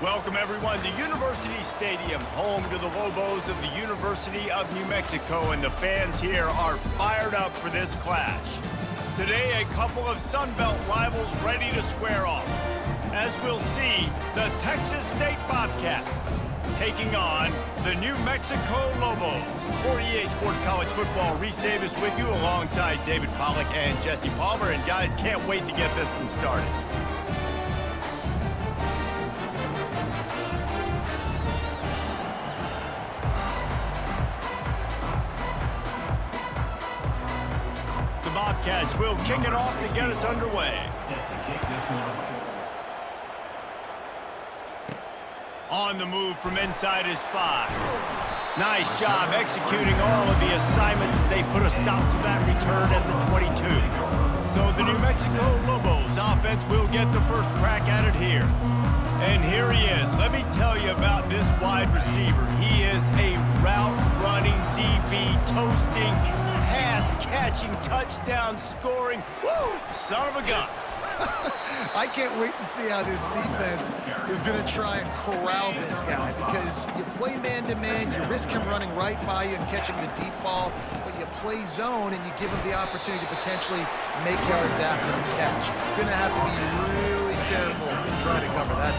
Welcome, everyone, to University Stadium, home to the Lobos of the University of New Mexico, and the fans here are fired up for this clash. Today, a couple of Sun Belt rivals ready to square off. As we'll see, the Texas State Bobcats taking on the New Mexico Lobos. For EA Sports College Football, Reese Davis with you alongside David Pollack and Jesse Palmer. And guys, can't wait to get this one started. The Bobcats will kick it off to get us underway. On the move from inside his 5. Nice job executing all of the assignments as they put a stop to that return at the 22. So the New Mexico Lobos offense will get the first crack at it here. And here he is. Let me tell you about this wide receiver. He is a route-running DB, toasting, pass-catching, touchdown-scoring, son of a gun. I can't wait to see how this defense is going to try and corral this guy, because you play man-to-man, you risk him running right by you and catching the deep ball, but you play zone and you give him the opportunity to potentially make yards after the catch. You're going to have to be really careful trying to cover that.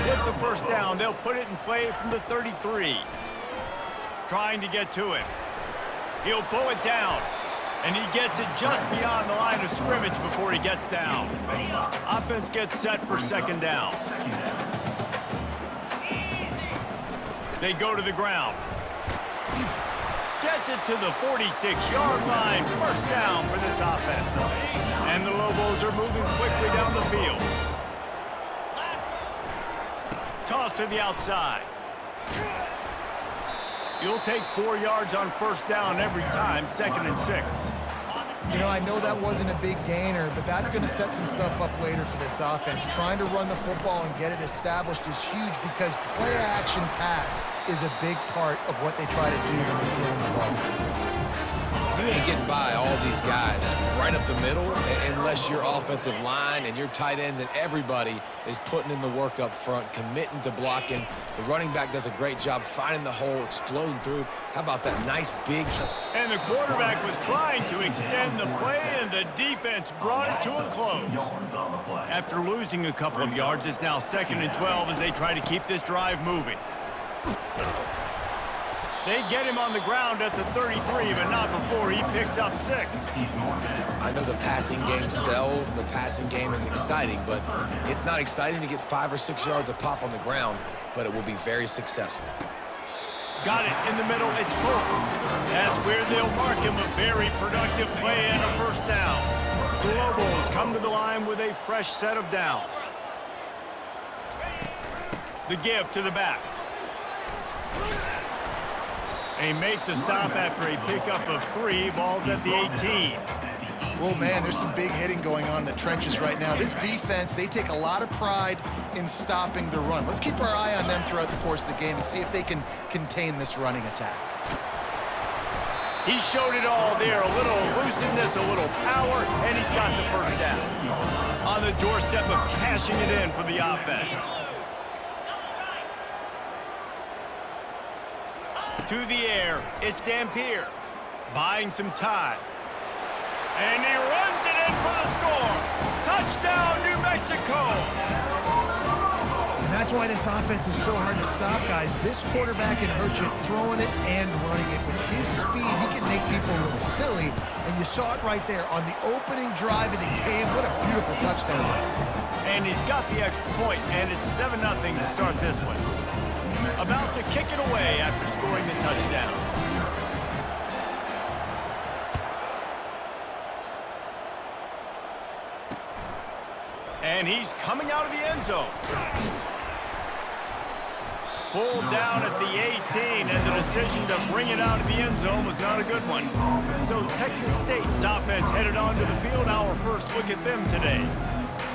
With the first down, they'll put it in play from the 33. Trying to get to it. He'll pull it down. And he gets it just beyond the line of scrimmage before he gets down. Offense gets set for second down. They go to the ground. Gets it to the 46-yard line. First down for this offense. And the Lobos are moving quickly down the field. Toss to the outside. You'll take 4 yards on first down every time, 2nd and 6. You know, I know that wasn't a big gainer, but that's going to set some stuff up later for this offense. Trying to run the football and get it established is huge, because play-action pass is a big part of what they try to do when they're throwing the ball. You ain't getting by all these guys right up the middle unless your offensive line and your tight ends and everybody is putting in the work up front, committing to blocking. The running back does a great job finding the hole, exploding through. How about that nice big... And the quarterback was trying to extend the play, and the defense brought it to a close. After losing a couple of yards, it's now 2nd and 12 as they try to keep this drive moving. They get him on the ground at the 33, but not before he picks up 6. I know the passing game sells, and the passing game is exciting, but it's not exciting to get 5 or 6 yards a pop on the ground, but it will be very successful. Got it in the middle, it's full. That's where they'll mark him, a very productive play and a first down. The Lobos come to the line with a fresh set of downs. The give to the back. They make the stop after a pickup of 3. Ball's at the 18. Oh, man, there's some big hitting going on in the trenches right now. This defense, they take a lot of pride in stopping the run. Let's keep our eye on them throughout the course of the game and see if they can contain this running attack. He showed it all there. A little elusiveness, a little power, and he's got the first down. On the doorstep of cashing it in for the offense. To the air, it's Dampier, buying some time. And he runs it in for the score. Touchdown, New Mexico! And that's why this offense is so hard to stop, guys. This quarterback can hurt you throwing it and running it. With his speed, he can make people look silly. And you saw it right there on the opening drive of the game. What a beautiful touchdown. And he's got the extra point, and it's 7-0 to start this one. About to kick it away after scoring the touchdown. And he's coming out of the end zone. Pulled down at the 18, and the decision to bring it out of the end zone was not a good one. So Texas State's offense headed onto the field. Our first look at them today.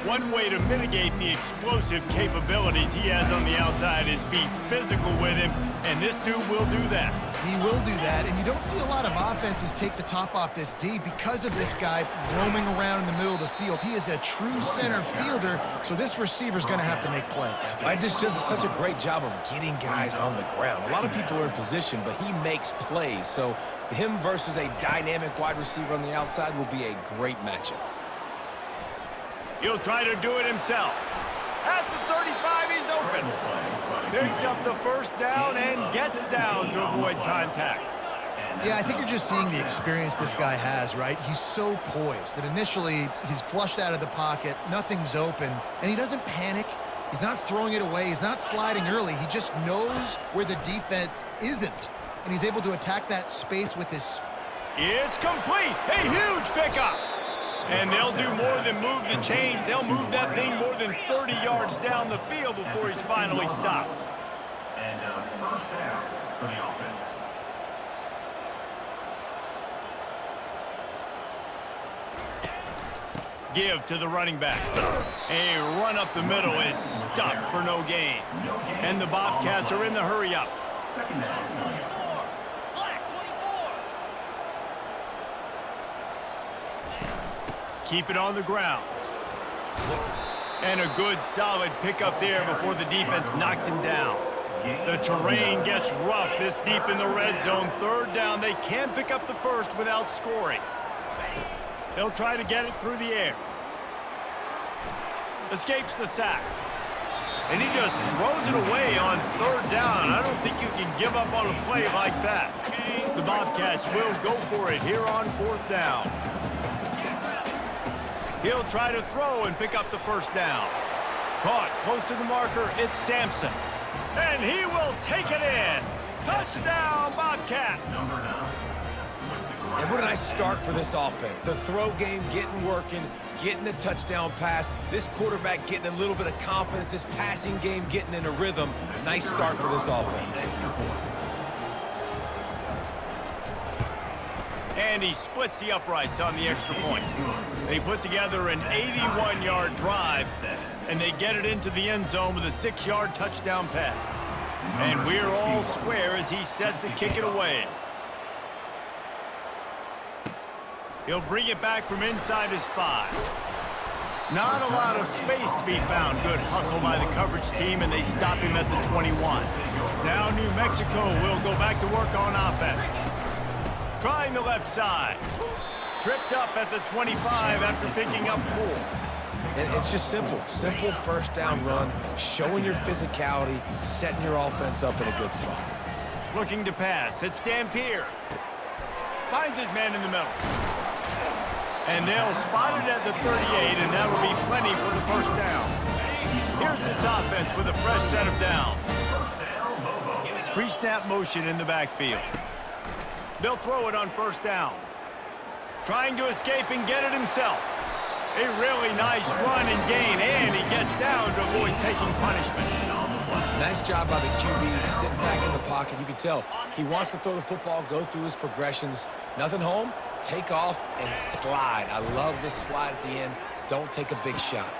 One way to mitigate the explosive capabilities he has on the outside is be physical with him, and this dude will do that. He will do that, and you don't see a lot of offenses take the top off this D because of this guy roaming around in the middle of the field. He is a true center fielder, so this receiver's going to have to make plays. Right, this does such a great job of getting guys on the ground. A lot of people are in position, but he makes plays, so him versus a dynamic wide receiver on the outside will be a great matchup. He'll try to do it himself. At the 35, he's open. Picks up the first down and gets down to avoid contact. Yeah, I think you're just seeing the experience this guy has, right? He's so poised that initially he's flushed out of the pocket, nothing's open, and he doesn't panic. He's not throwing it away. He's not sliding early. He just knows where the defense isn't, and he's able to attack that space with his... It's complete. A huge pickup. And they'll do more than move the chains. They'll move that thing more than 30 yards down the field before he's finally stopped. And first down for the offense. Give to the running back. A run up the middle is stuffed for no gain. And the Bobcats are in the hurry up. Second down. Keep it on the ground. And a good solid pickup there before the defense knocks him down. The terrain gets rough this deep in the red zone. Third down, they can't pick up the first without scoring. They'll try to get it through the air. Escapes the sack. And he just throws it away on third down. I don't think you can give up on a play like that. The Bobcats will go for it here on fourth down. He'll try to throw and pick up the first down. Caught close to the marker, it's Sampson. And he will take it in. Touchdown, Bobcats. And what a nice start for this offense. The throw game getting working, getting the touchdown pass. This quarterback getting a little bit of confidence. This passing game getting in a rhythm. Nice start for this offense. And he splits the uprights on the extra point. They put together an 81-yard drive, and they get it into the end zone with a 6-yard touchdown pass. And we're all square as he's set to kick it away. He'll bring it back from inside his 5. Not a lot of space to be found. Good hustle by the coverage team, and they stop him at the 21. Now New Mexico will go back to work on offense. Trying the left side. Tripped up at the 25 after picking up 4. And it's just simple. Simple first down run, showing your physicality, setting your offense up in a good spot. Looking to pass. It's Dampier. Finds his man in the middle. And they'll spot it at the 38, and that will be plenty for the first down. Here's this offense with a fresh set of downs. Pre-snap motion in the backfield. They'll throw it on first down. Trying to escape and get it himself. A really nice run and gain, and he gets down to avoid taking punishment. Nice job by the QB, sitting back in the pocket. You can tell he wants to throw the football, go through his progressions. Nothing home, take off, and slide. I love this slide at the end. Don't take a big shot.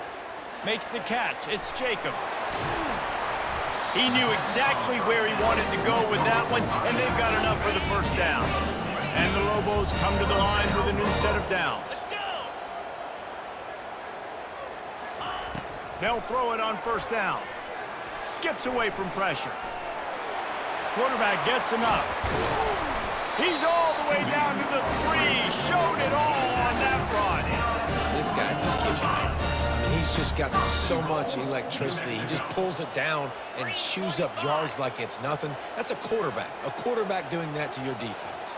Makes the catch. It's Jacobs. He knew exactly where he wanted to go with that one, and they've got enough for the first down. And the Lobos come to the line with a new set of downs. They'll throw it on first down. Skips away from pressure. Quarterback gets enough. He's all the way down to the 3. Showed it all on that run. This guy just gives you nightmares. I mean, he's just got so much electricity. He just pulls it down and chews up yards like it's nothing. That's a quarterback. A quarterback doing that to your defense.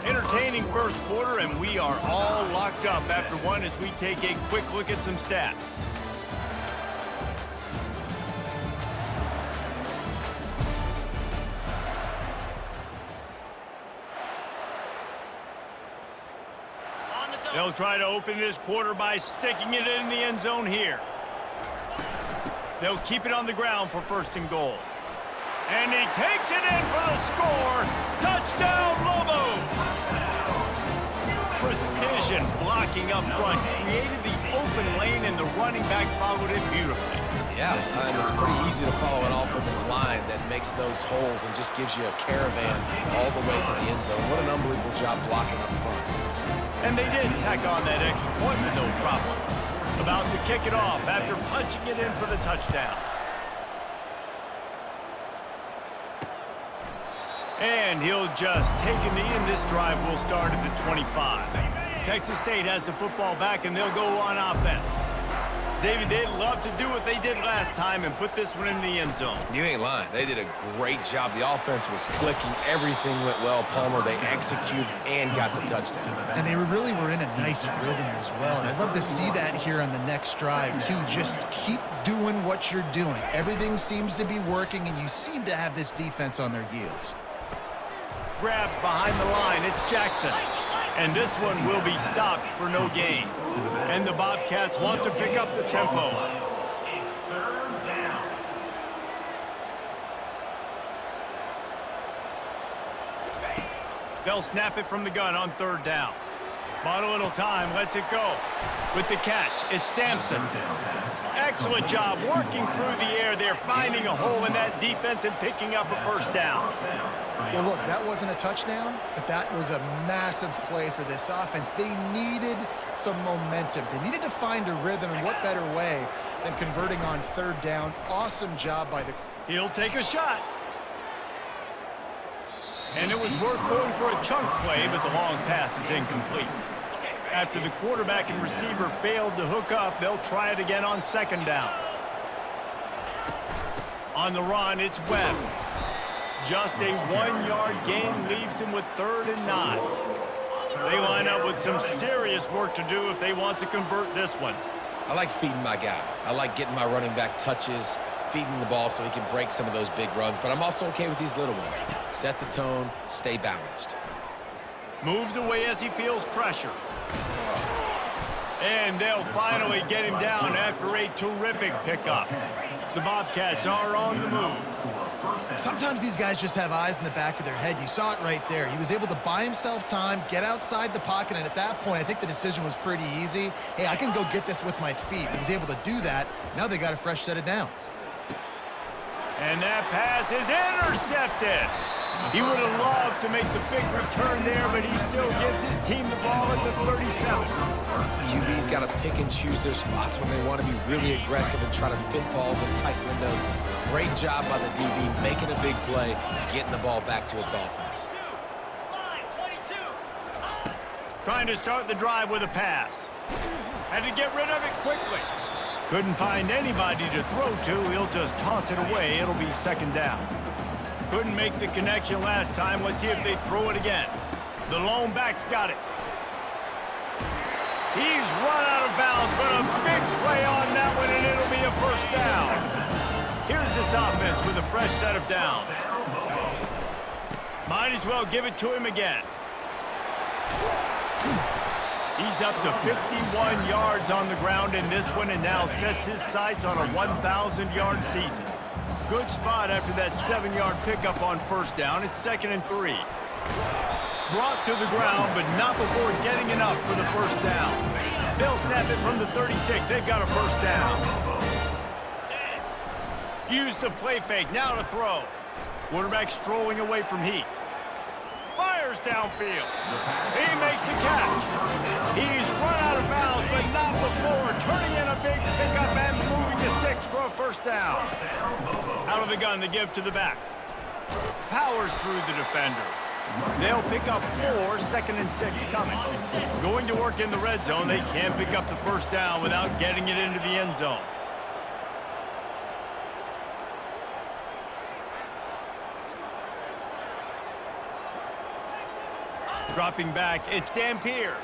Entertaining first quarter, and we are all locked up after one as we take a quick look at some stats. They'll try to open this quarter by sticking it in the end zone here. They'll keep it on the ground for 1st and goal. And he takes it in for the score. Touchdown, Lobos! Precision blocking up front created the open lane, and the running back followed it beautifully. Yeah, and it's pretty easy to follow an offensive line that makes those holes and just gives you a caravan all the way to the end zone. What an unbelievable job blocking up front. And they did tack on that extra point with no problem. About to kick it off after punching it in for the touchdown. And he'll just take a knee, and this drive will start at the 25. Texas State has the football back, and they'll go on offense. David, they'd love to do what they did last time and put this one in the end zone. You ain't lying. They did a great job. The offense was clicking. Everything went well. Palmer, they executed and got the touchdown. And they really were in a nice rhythm as well. And I'd love to see that here on the next drive, too. Just keep doing what you're doing. Everything seems to be working, and you seem to have this defense on their heels. Grab behind the line. It's Jackson. And this one will be stopped for no gain. And the Bobcats want to pick up the tempo. They'll snap it from the gun on 3rd down. Bought a little time, lets it go. With the catch, it's Sampson. Excellent job working through the air there, finding a hole in that defense and picking up a 1st down. Well, look, that wasn't a touchdown, but that was a massive play for this offense. They needed some momentum. They needed to find a rhythm, and what better way than converting on 3rd down. Awesome job by the... He'll take a shot. And it was worth going for a chunk play, but the long pass is incomplete. After the quarterback and receiver failed to hook up, they'll try it again on 2nd down. On the run, it's Webb. Just a 1-yard gain leaves him with 3rd and 9. They line up with some serious work to do if they want to convert this one. I like feeding my guy. I like getting my running back touches, feeding the ball so he can break some of those big runs, but I'm also okay with these little ones. Set the tone, stay balanced. Moves away as he feels pressure. And they'll finally get him down after a terrific pickup. The Bobcats are on the move. Sometimes these guys just have eyes in the back of their head. You saw it right there. He was able to buy himself time, get outside the pocket, and at that point, I think the decision was pretty easy. Hey, I can go get this with my feet. He was able to do that. Now they got a fresh set of downs. And that pass is intercepted. He would have loved to make the big return there, but he still gives his team the ball at the 37. QB's got to pick and choose their spots when they want to be really aggressive and try to fit balls in tight windows. Great job by the DB, making a big play, getting the ball back to its offense. Trying to start the drive with a pass. Had to get rid of it quickly. Couldn't find anybody to throw to. He'll just toss it away. It'll be 2nd down. Couldn't make the connection last time. Let's see if they throw it again. The lone back's got it. He's run out of bounds, but a big play on that one, and it'll be a 1st down. Here's this offense with a fresh set of downs. Might as well give it to him again. He's up to 51 yards on the ground in this one, and now sets his sights on a 1,000-yard season. Good spot after that 7-yard pickup on 1st down. It's 2nd and 3. Brought to the ground, but not before getting enough for the 1st down. They'll snap it from the 36. They've got a 1st down. Use the play fake. Now to throw. Quarterback strolling away from heat. Fires downfield. He makes the catch. He's run out of bounds, but not before turning in a big pickup and moving the sticks for a 1st down. Out of the gun to give to the back. Powers through the defender. They'll pick up 4, 2nd and 6 coming. Going to work in the red zone, they can't pick up the 1st down without getting it into the end zone. Dropping back, it's Dampier.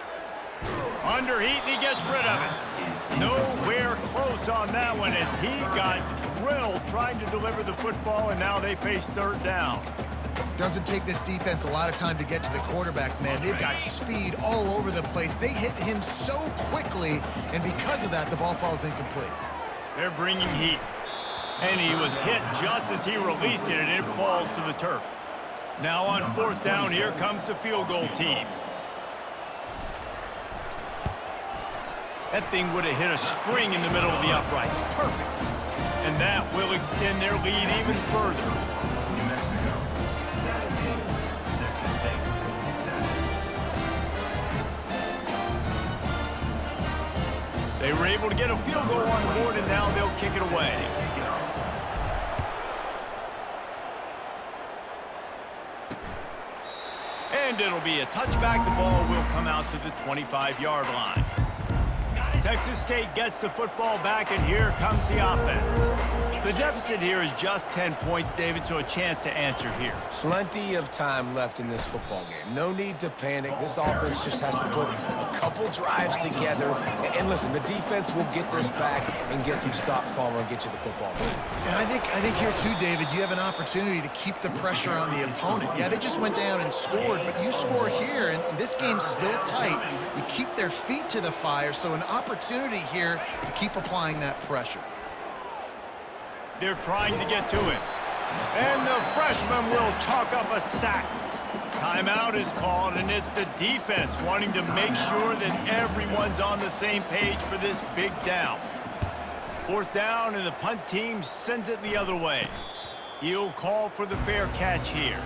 Under heat, and he gets rid of it. Nowhere close on that one as he got drilled trying to deliver the football, and now they face 3rd down. Doesn't take this defense a lot of time to get to the quarterback, man. They've got speed all over the place. They hit him so quickly, and because of that, the ball falls incomplete. They're bringing heat. And he was hit just as he released it, and it falls to the turf. Now on fourth down, here comes the field goal team. That thing would have hit a string in the middle of the uprights. Perfect. And that will extend their lead even further. New Mexico, 17. Texas State, 7. They were able to get a field goal on the board, and now they'll kick it away. And it'll be a touchback. The ball will come out to the 25-yard line. Texas State gets the football back, and here comes the offense. The deficit here is just 10 points, David, so a chance to answer here. Plenty of time left in this football game. No need to panic. This offense just has to put a couple drives together. And listen, the defense will get this back and get some stops, Palmer, and get you the football. And I think here too, David, you have an opportunity to keep the pressure on the opponent. Yeah, they just went down and scored, but you score here, and this game's still tight. You keep their feet to the fire, so an opportunity here to keep applying that pressure. They're trying to get to it. And the freshman will chalk up a sack. Timeout is called, and it's the defense wanting to make sure that everyone's on the same page for this big down. Fourth down, and the punt team sends it the other way. He'll call for the fair catch here.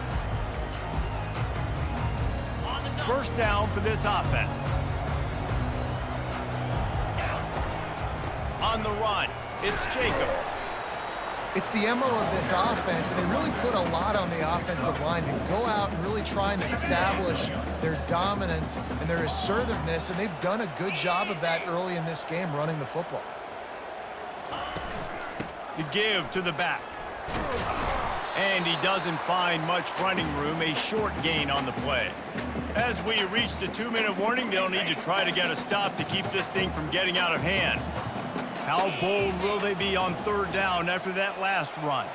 First down for this offense. On the run, it's Jacobs. It's the MO of this offense, and they really put a lot on the offensive line to go out and really try and establish their dominance and their assertiveness, and they've done a good job of that early in this game running the football. The give to the back. And he doesn't find much running room, a short gain on the play. As we reach the 2-minute warning, they'll need to try to get a stop to keep this thing from getting out of hand. How bold will they be on third down after that last run?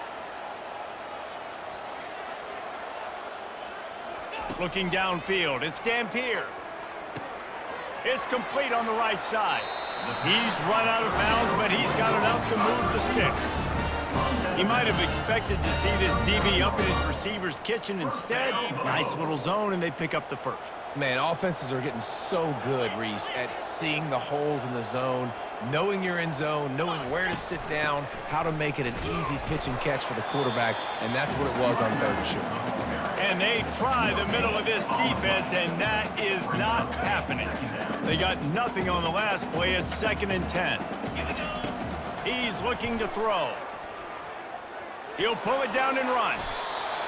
Looking downfield, it's Dampier. It's complete on the right side. He's run out of bounds, but he's got enough to move the sticks. He might have expected to see this DB up in his receiver's kitchen. Instead, nice little zone, and they pick up the first. Man, offenses are getting so good, Reese, at seeing the holes in the zone, knowing you're in zone, knowing where to sit down, how to make it an easy pitch and catch for the quarterback, and that's what it was on third and short. And they try the middle of this defense, and that is not happening. They got nothing on the last play. It's 2nd and 10. He's looking to throw. He'll pull it down and run.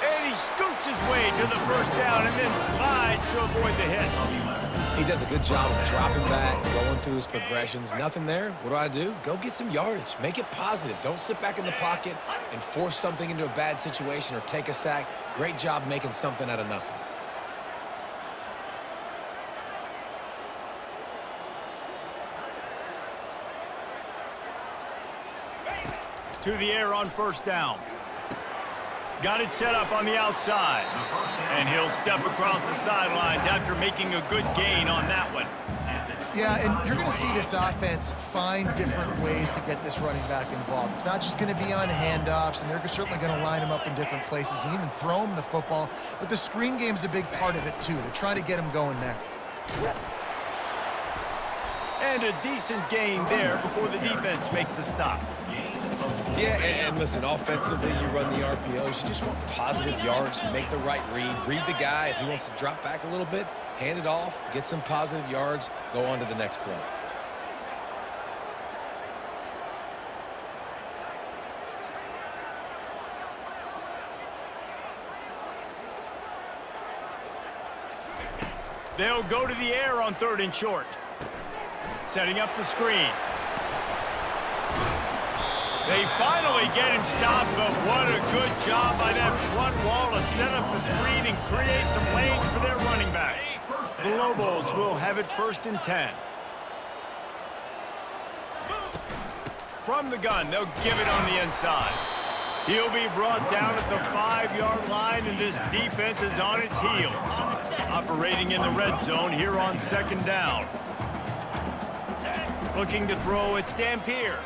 And he scoots his way to the first down and then slides to avoid the hit. He does a good job of dropping back, going through his progressions. Nothing there. What do? Go get some yardage. Make it positive. Don't sit back in the pocket and force something into a bad situation or take a sack. Great job making something out of nothing. To the air on first down. Got it set up on the outside. And he'll step across the sidelines after making a good gain on that one. Yeah, and you're going to see this offense find different ways to get this running back involved. It's not just going to be on handoffs, and they're certainly going to line him up in different places and even throw him the football. But the screen game's a big part of it, too. They're trying to get him going there. And a decent gain there before the defense makes the stop. Yeah, and listen, offensively, you run the RPOs. You just want positive yards, make the right read the guy. If he wants to drop back a little bit, hand it off, get some positive yards, go on to the next play. They'll go to the air on 3rd and short. Setting up the screen. They finally get him stopped, but what a good job by that front wall to set up the screen and create some lanes for their running back. The Lobos will have it 1st and 10. From the gun, they'll give it on the inside. He'll be brought down at the 5-yard line, and this defense is on its heels. Operating in the red zone here on 2nd down. Looking to throw, it's Dampier.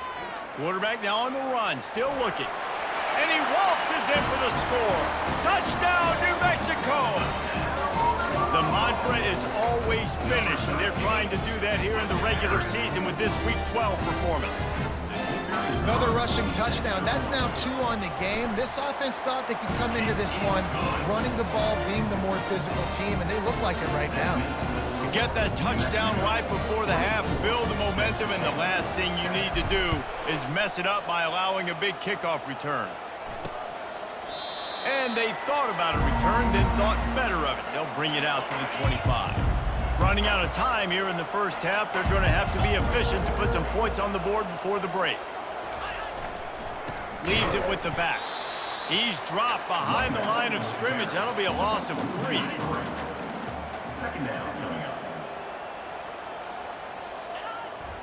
Quarterback now on the run, still looking. And he waltzes in for the score. Touchdown, New Mexico! The mantra is always finish, and they're trying to do that here in the regular season with this Week 12 performance. Another rushing touchdown. That's now 2 on the game. This offense thought they could come into this one running the ball, being the more physical team, and they look like it right now. You get that touchdown right before the half, build the momentum, and the last thing you need to do is mess it up by allowing a big kickoff return. And they thought about a return, then thought better of it. They'll bring it out to the 25. Running out of time here in the first half, they're going to have to be efficient to put some points on the board before the break. Leaves it with the back. He's dropped behind the line of scrimmage. That'll be a loss of 3. Second down coming up.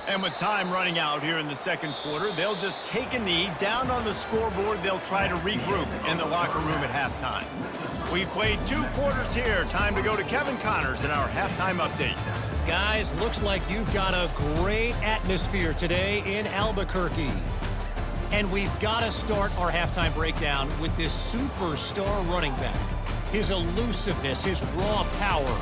And with time running out here in the second quarter, they'll just take a knee. Down on the scoreboard, they'll try to regroup in the locker room at halftime. We've played 2 quarters here. Time to go to Kevin Connors in our halftime update. Guys, looks like you've got a great atmosphere today in Albuquerque. And we've got to start our halftime breakdown with this superstar running back. His elusiveness, his raw power.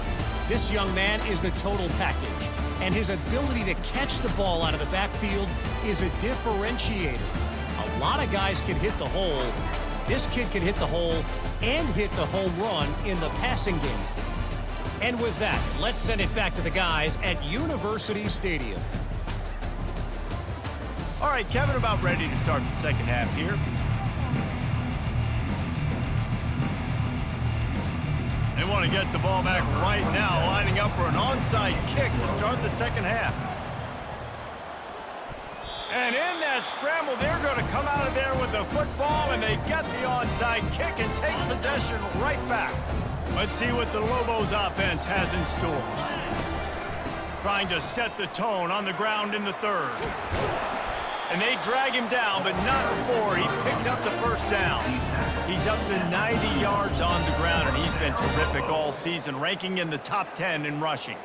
This young man is the total package. And his ability to catch the ball out of the backfield is a differentiator. A lot of guys can hit the hole. This kid can hit the hole and hit the home run in the passing game. And with that, let's send it back to the guys at University Stadium. All right, Kevin, about ready to start the second half here. They want to get the ball back right now, lining up for an onside kick to start the second half. And in that scramble, they're going to come out of there with the football, and they get the onside kick and take possession right back. Let's see what the Lobos offense has in store. Trying to set the tone on the ground in the third. And they drag him down, but not before he picks up the first down. He's up to 90 yards on the ground, and he's been terrific all season, ranking in the top 10 in rushing.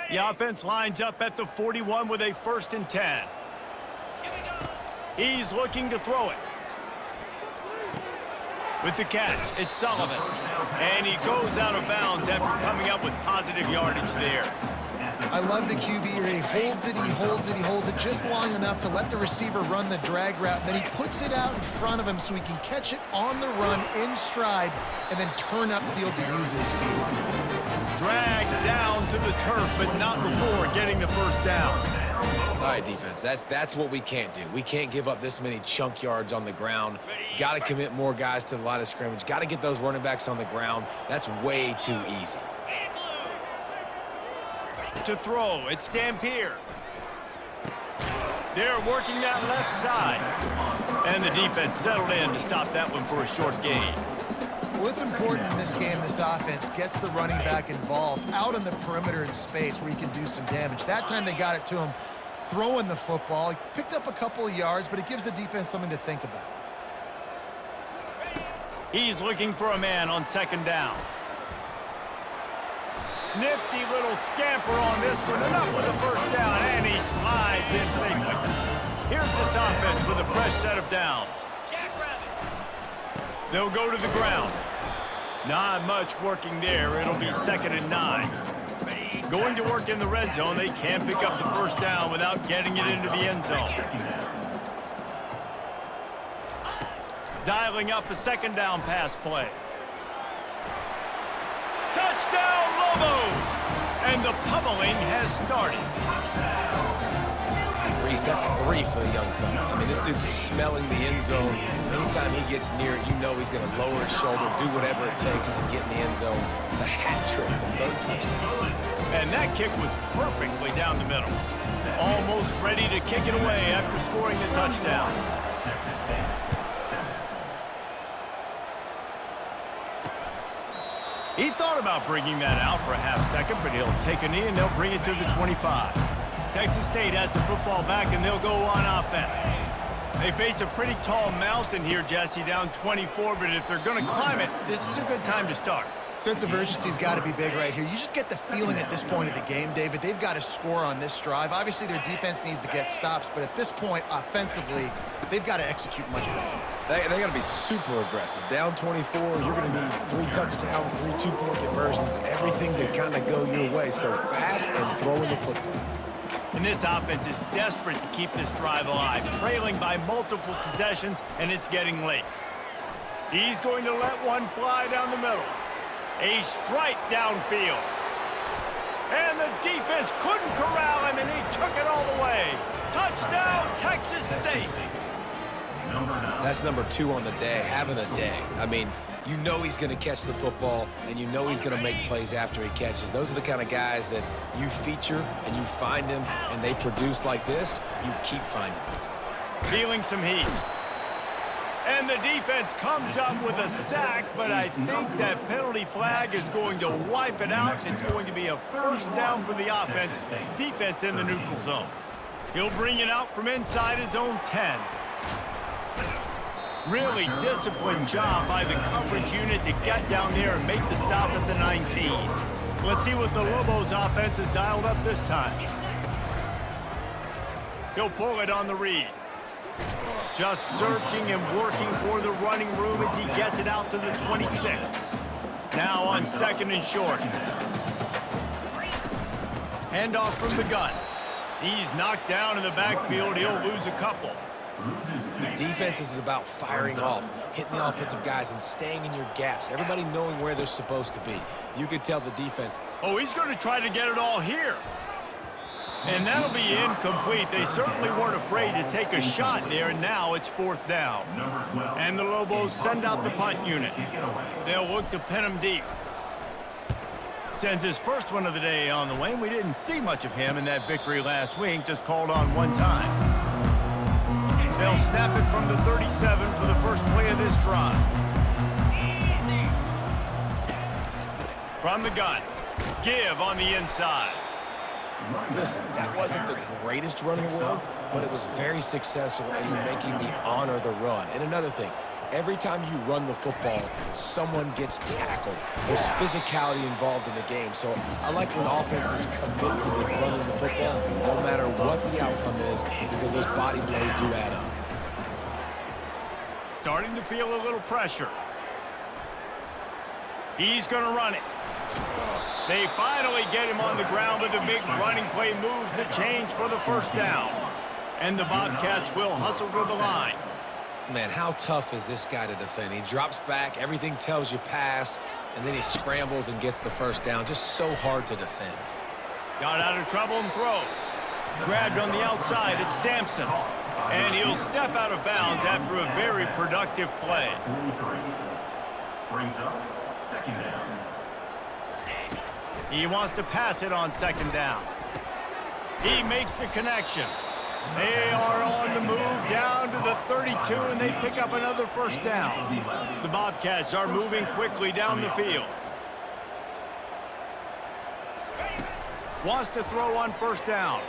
The offense lines up at the 41 with a 1st and 10. He's looking to throw it. With the catch, it's Sullivan. And he goes out of bounds after coming up with positive yardage there. I love the QB here. He holds it, he holds it, he holds it just long enough to let the receiver run the drag route. Then he puts it out in front of him so he can catch it on the run in stride and then turn upfield to use his speed. Dragged down to the turf, but not before getting the first down. All right, defense, that's what we can't do. We can't give up this many chunk yards on the ground. Got to commit more guys to the line of scrimmage. Got to get those running backs on the ground. That's way too easy. To throw, it's Dampier. They're working that left side. And the defense settled in to stop that one for a short gain. Well, it's important in this game this offense gets the running back involved out on the perimeter in space where he can do some damage. That time they got it to him throwing the football. He picked up a couple of yards, but it gives the defense something to think about. He's looking for a man on 2nd down. Nifty little scamper on this one, enough with the first down, and he slides in safely. Here's this offense with a fresh set of downs. They'll go to the ground. Not much working there. It'll be 2nd and 9. Going to work in the red zone. They can't pick up the first down without getting it into the end zone. Dialing up a 2nd down pass play. Touchdown, Lobos! And the pummeling has started. Reese, that's 3 for the young fella. I mean, this dude's smelling the end zone. Anytime he gets near it, you know he's going to lower his shoulder, do whatever it takes to get in the end zone. The hat trick, the 3rd touchdown. And that kick was perfectly down the middle. Almost ready to kick it away after scoring the touchdown. He thought about bringing that out for a half second, but he'll take a knee and they'll bring it to the 25. Texas State has the football back and they'll go on offense. They face a pretty tall mountain here, Jesse, down 24, but if they're going to climb it, this is a good time to start. Sense of urgency's got to be big right here. You just get the feeling at this point of the game, David, they've got to score on this drive. Obviously, their defense needs to get stops, but at this point, offensively, they've got to execute much better. They got to be super aggressive. Down 24, you're going to need 3 touchdowns, 3 two-point conversions, everything to kind of go your way. So fast and throwing the football. And this offense is desperate to keep this drive alive, trailing by multiple possessions, and it's getting late. He's going to let one fly down the middle. A strike downfield. And the defense couldn't corral him, and he took it all the way. Touchdown, Texas State. That's number 2 on the day, having a day. I mean, you know he's going to catch the football, and you know he's going to make plays after he catches. Those are the kind of guys that you feature, and you find them, and they produce like this, you keep finding them. Feeling some heat. And the defense comes up with a sack, but I think that penalty flag is going to wipe it out. It's going to be a first down for the offense. Defense in the neutral zone. He'll bring it out from inside his own 10. Really disciplined job by the coverage unit to get down there and make the stop at the 19. Let's see what the Lobos offense has dialed up this time. He'll pull it on the read. Just searching and working for the running room as he gets it out to the 26. Now on 2nd and short. Handoff from the gun. He's knocked down in the backfield. He'll lose a couple. Defense is about firing off, hitting the offensive guys and staying in your gaps. Everybody knowing where they're supposed to be. You could tell the defense. Oh, he's going to try to get it all here. And that'll be incomplete. They certainly weren't afraid to take a shot there, and now it's 4th down. And the Lobos send out the punt unit. They'll look to pin him deep. Sends his first one of the day on the way, and we didn't see much of him in that victory last week, just called on one time. They'll snap it from the 37 for the first play of this drive. From the gun, give on the inside. Listen, that wasn't the greatest run in the world, but it was very successful, and you're making me honor the run. And another thing, every time you run the football, someone gets tackled. There's physicality involved in the game. So I like when offenses commit to the running the football, no matter what the outcome is, because those body blows do add up. Starting to feel a little pressure. He's going to run it. They finally get him on the ground, but the big running play moves the change for the first down. And the Bobcats will hustle to the line. Man, how tough is this guy to defend? He drops back, everything tells you pass, and then he scrambles and gets the first down. Just so hard to defend. Got out of trouble and throws. Grabbed on the outside, it's Sampson. And he'll step out of bounds after a very productive play. Brings up 2nd down. He wants to pass it on 2nd down. He makes the connection. They are on the move down to the 32, and they pick up another first down. The Bobcats are moving quickly down the field. Wants to throw on 1st down.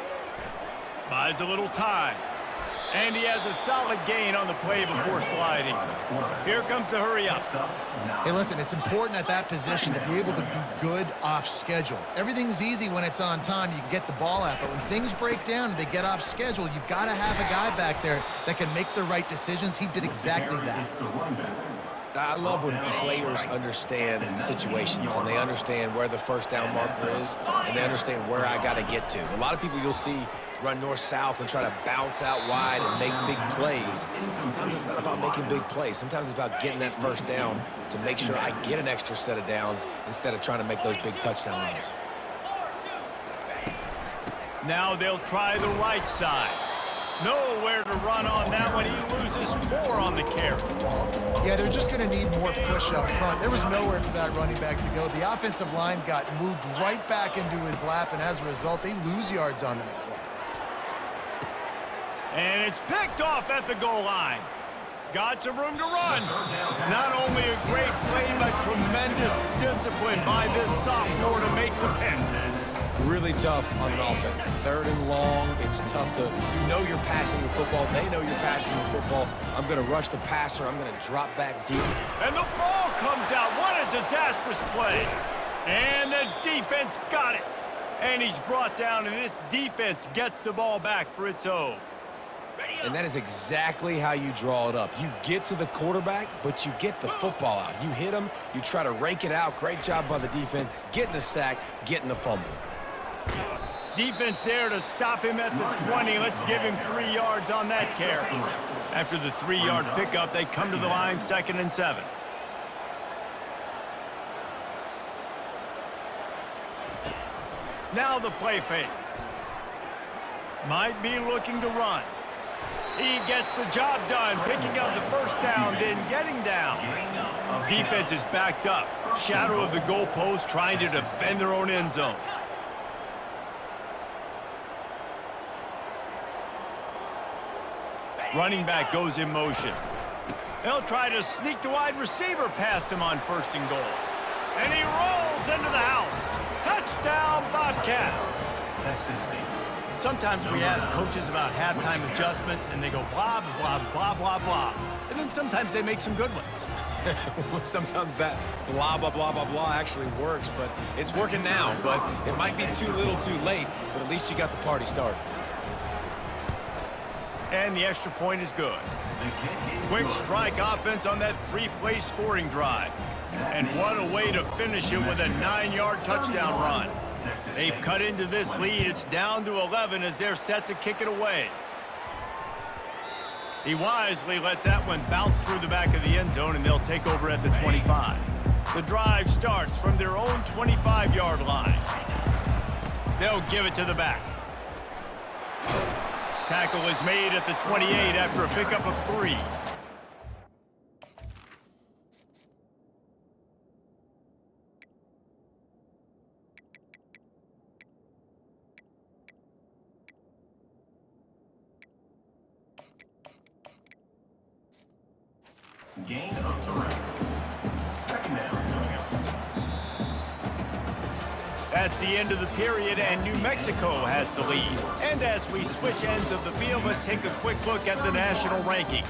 Buys a little time. And he has a solid gain on the play before sliding. Here comes the hurry up. Hey, listen, it's important at that position to be able to be good off schedule. Everything's easy when it's on time. You can get the ball out. But when things break down and they get off schedule, you've got to have a guy back there that can make the right decisions. He did exactly that. I love when players understand situations and they understand where the first down marker is and they understand where I got to get to. A lot of people you'll see run north-south and try to bounce out wide and make big plays. Sometimes it's not about making big plays. Sometimes it's about getting that first down to make sure I get an extra set of downs instead of trying to make those big touchdown runs. Now they'll try the right side. Nowhere to run on that one. He loses 4 on the carry. Yeah, they're just going to need more push up front. There was nowhere for that running back to go. The offensive line got moved right back into his lap, and as a result, they lose yards on that play. And it's picked off at the goal line. Got some room to run. Not only a great play, but tremendous discipline by this sophomore to make the pick. Really tough on an offense. 3rd and long, it's tough to, you know you're passing the football. They know you're passing the football. I'm going to rush the passer. I'm going to drop back deep. And the ball comes out. What a disastrous play. And the defense got it. And he's brought down, and this defense gets the ball back for its own. And that is exactly how you draw it up. You get to the quarterback, but you get the football out. You hit him, you try to rake it out. Great job by the defense, getting the sack, getting the fumble. Defense there to stop him at the 20. Let's give him 3 yards on that carry. After the 3-yard pickup, they come to the line, 2nd and 7. Now the play fake. Might be looking to run. He gets the job done, picking up the first down, then getting down. Defense is backed up. Shadow of the goalpost, trying to defend their own end zone. Running back goes in motion. They'll try to sneak the wide receiver past him on 1st and goal. And he rolls into the house. Touchdown, Bobcats. Sometimes we ask coaches about halftime adjustments, and they go blah, blah, blah, blah, blah. And then sometimes they make some good ones. Sometimes that blah, blah, blah, blah, blah actually works, but it's working now. But it might be too little too late, but at least you got the party started. And the extra point is good. Quick strike offense on that 3-play scoring drive. And what a way to finish it with a 9-yard touchdown run. They've cut into this lead. It's down to 11 as they're set to kick it away. He wisely lets that one bounce through the back of the end zone, and they'll take over at the 25. The drive starts from their own 25-yard line. They'll give it to the back. Tackle is made at the 28 after a pickup of 3. Gain of 3. 2nd down coming up. That's the end of the period, and New Mexico has the lead. And as we switch ends of the field, let's take a quick look at the national rankings.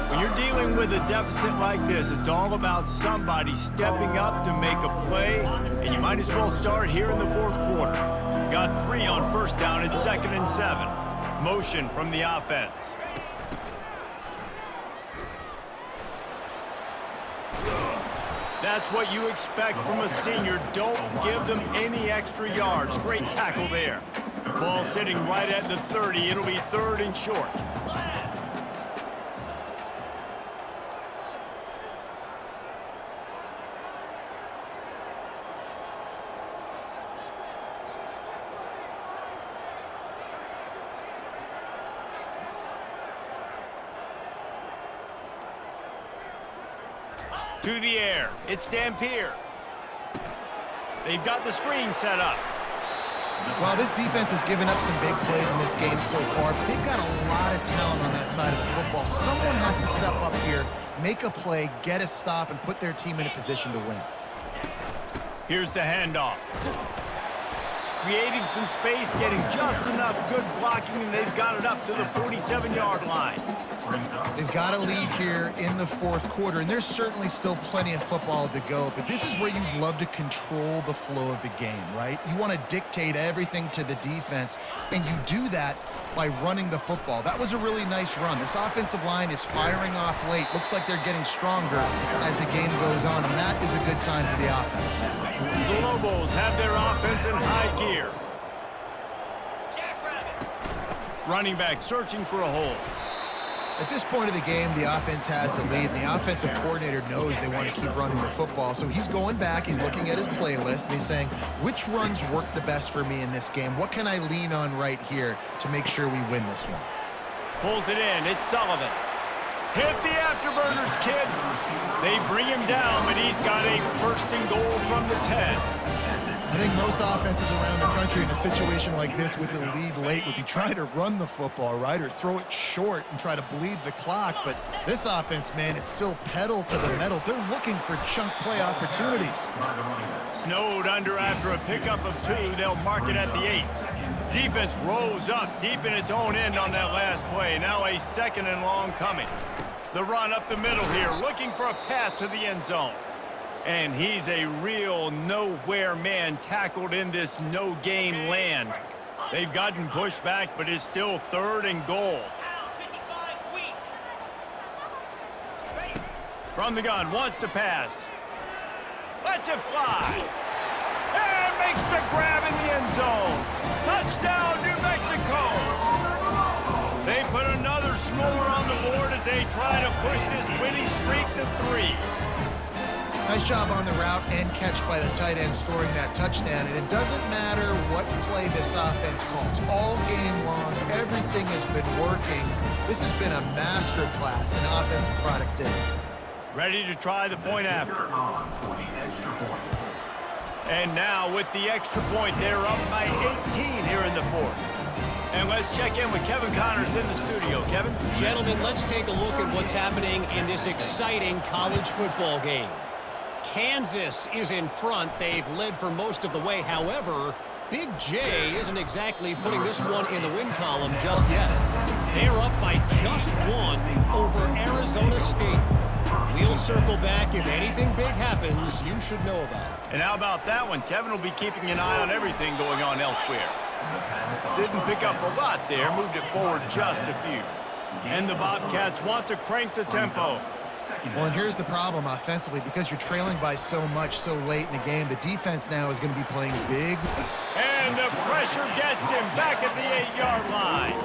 When you're dealing with a deficit like this, it's all about somebody stepping up to make a play, and you might as well start here in the 4th quarter. Got 3 on 1st down at 2nd and 7. Motion from the offense. That's what you expect from a senior. Don't give them any extra yards. Great tackle there. Ball sitting right at the 30. It'll be 3rd and short. To the air. It's Dampier. They've got the screen set up. Well, this defense has given up some big plays in this game so far, but they've got a lot of talent on that side of the football. Someone has to step up here, make a play, get a stop, and put their team in a position to win. Here's the handoff. Creating some space, getting just enough good blocking, and they've got it up to the 47-yard line. They've got a lead here in the 4th quarter, and there's certainly still plenty of football to go, but this is where you'd love to control the flow of the game, right? You want to dictate everything to the defense, and you do that by running the football. That was a really nice run. This offensive line is firing off late. Looks like they're getting stronger as the game goes on, and that is a good sign for the offense. The Lobos have their offense in high gear. Running back searching for a hole. At this point of the game, the offense has the lead, and the offensive coordinator knows they want to keep running the football. So he's going back, he's looking at his playlist, and he's saying, which runs work the best for me in this game? What can I lean on right here to make sure we win this one? Pulls it in. It's Sullivan. Hit the afterburners, kid. They bring him down, but he's got a first and goal from the 10. I think most offenses around the country in a situation like this with the lead late would be trying to run the football, right, or throw it short and try to bleed the clock. But this offense, man, it's still pedal to the metal. They're looking for chunk play opportunities. Snowed under after a pickup of 2. They'll mark it at the 8. Defense rose up deep in its own end on that last play. Now a second and long coming. The run up the middle here, looking for a path to the end zone. And he's a real nowhere man tackled in this no-gain land. They've gotten pushed back, but it's still 3rd and goal. From the gun, wants to pass. Lets it fly. And makes the grab in the end zone. Touchdown, New Mexico. They put another score on the board as they try to push this winning streak to 3. Nice job on the route and catch by the tight end scoring that touchdown. And it doesn't matter what play this offense calls. All game long, everything has been working. This has been a master class in offensive productivity. Ready to try the point after. And now with the extra point, they're up by 18 here in the 4th. And let's check in with Kevin Connors in the studio. Kevin? Gentlemen, let's take a look at what's happening in this exciting college football game. Kansas is in front. They've led for most of the way. However, Big J isn't exactly putting this one in the win column just yet. They're up by just 1 over Arizona State. We'll circle back. If anything big happens, you should know about it. And how about that one? Kevin will be keeping an eye on everything going on elsewhere. Didn't pick up a lot there. Moved it forward just a few. And the Bobcats want to crank the tempo. Well, and here's the problem offensively. Because you're trailing by so much so late in the game, the defense now is going to be playing big. And the pressure gets him back at the 8-yard line.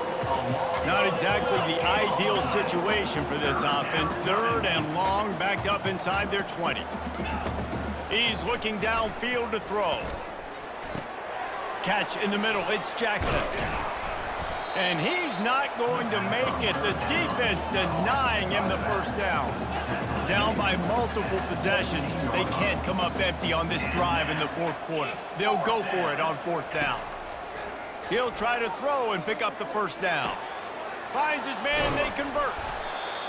Not exactly the ideal situation for this offense. 3rd and long, backed up inside their 20. He's looking downfield to throw. Catch in the middle. It's Jackson. And he's not going to make it. The defense denying him the first down. Down by multiple possessions. They can't come up empty on this drive in the 4th quarter. They'll go for it on 4th down. He'll try to throw and pick up the first down. Finds his man and they convert.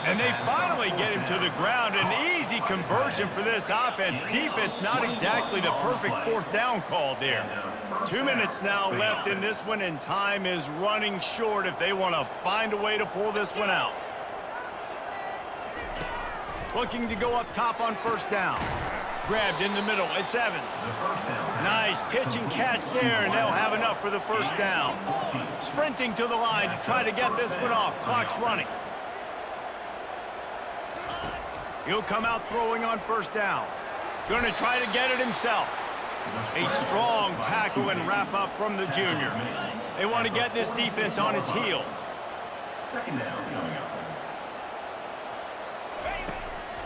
And they finally get him to the ground. An easy conversion for this offense. Defense not exactly the perfect 4th down call there. 2 minutes now left in this one, and time is running short if they want to find a way to pull this one out. Looking to go up top on 1st down. Grabbed in the middle. It's Evans. Nice pitch and catch there, and they'll have enough for the 1st down. Sprinting to the line to try to get this one off. Clock's running. He'll come out throwing on 1st down. Going to try to get it himself. A strong tackle and wrap up from the junior. They want to get this defense on its heels. 2nd down coming up.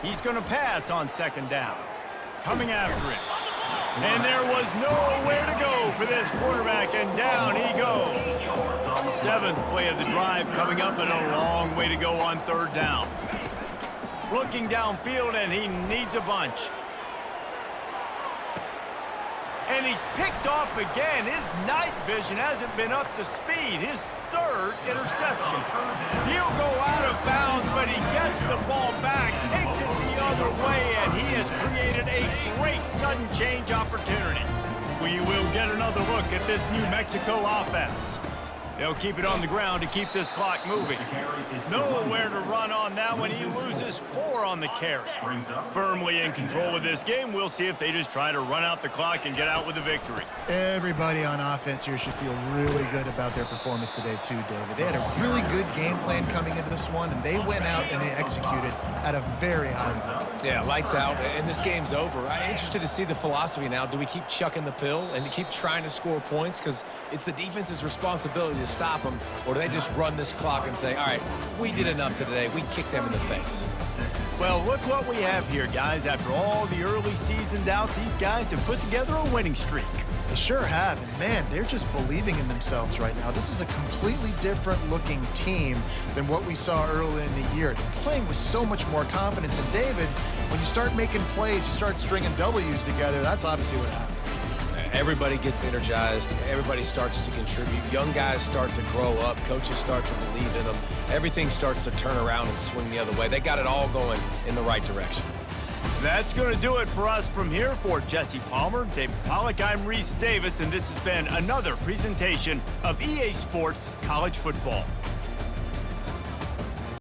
He's going to pass on 2nd down. Coming after it. And there was nowhere to go for this quarterback, and down he goes. 7th play of the drive coming up, and a long way to go on 3rd down. Looking downfield, and he needs a bunch. And he's picked off again. His night vision hasn't been up to speed. His 3rd interception. He'll go out of bounds, but he gets the ball back, takes it the other way, and he has created a great sudden change opportunity. We will get another look at this New Mexico offense. They'll keep it on the ground to keep this clock moving. Nowhere to run on that one. He loses 4 on the carry. Firmly in control of this game. We'll see if they just try to run out the clock and get out with a victory. Everybody on offense here should feel really good about their performance today too, David. They had a really good game plan coming into this one, and they went out and they executed at a very high level. Yeah, lights out, and this game's over. I'm interested to see the philosophy now. Do we keep chucking the pill and keep trying to score points? Because it's the defense's responsibility to stop them, or do they just run this clock and say, all right, we did enough today. We kicked them in the face. Well, look what we have here, guys. After all the early season doubts, these guys have put together a winning streak. They sure have, and man, they're just believing in themselves right now. This is a completely different looking team than what we saw early in the year. They're playing with so much more confidence, and David, when you start making plays, you start stringing W's together, that's obviously what happened. Everybody gets energized. Everybody starts to contribute. Young guys start to grow up. Coaches start to believe in them. Everything starts to turn around and swing the other way. They got it all going in the right direction. That's going to do it for us from here. For Jesse Palmer, David Pollack, I'm Reese Davis, and this has been another presentation of EA Sports College Football.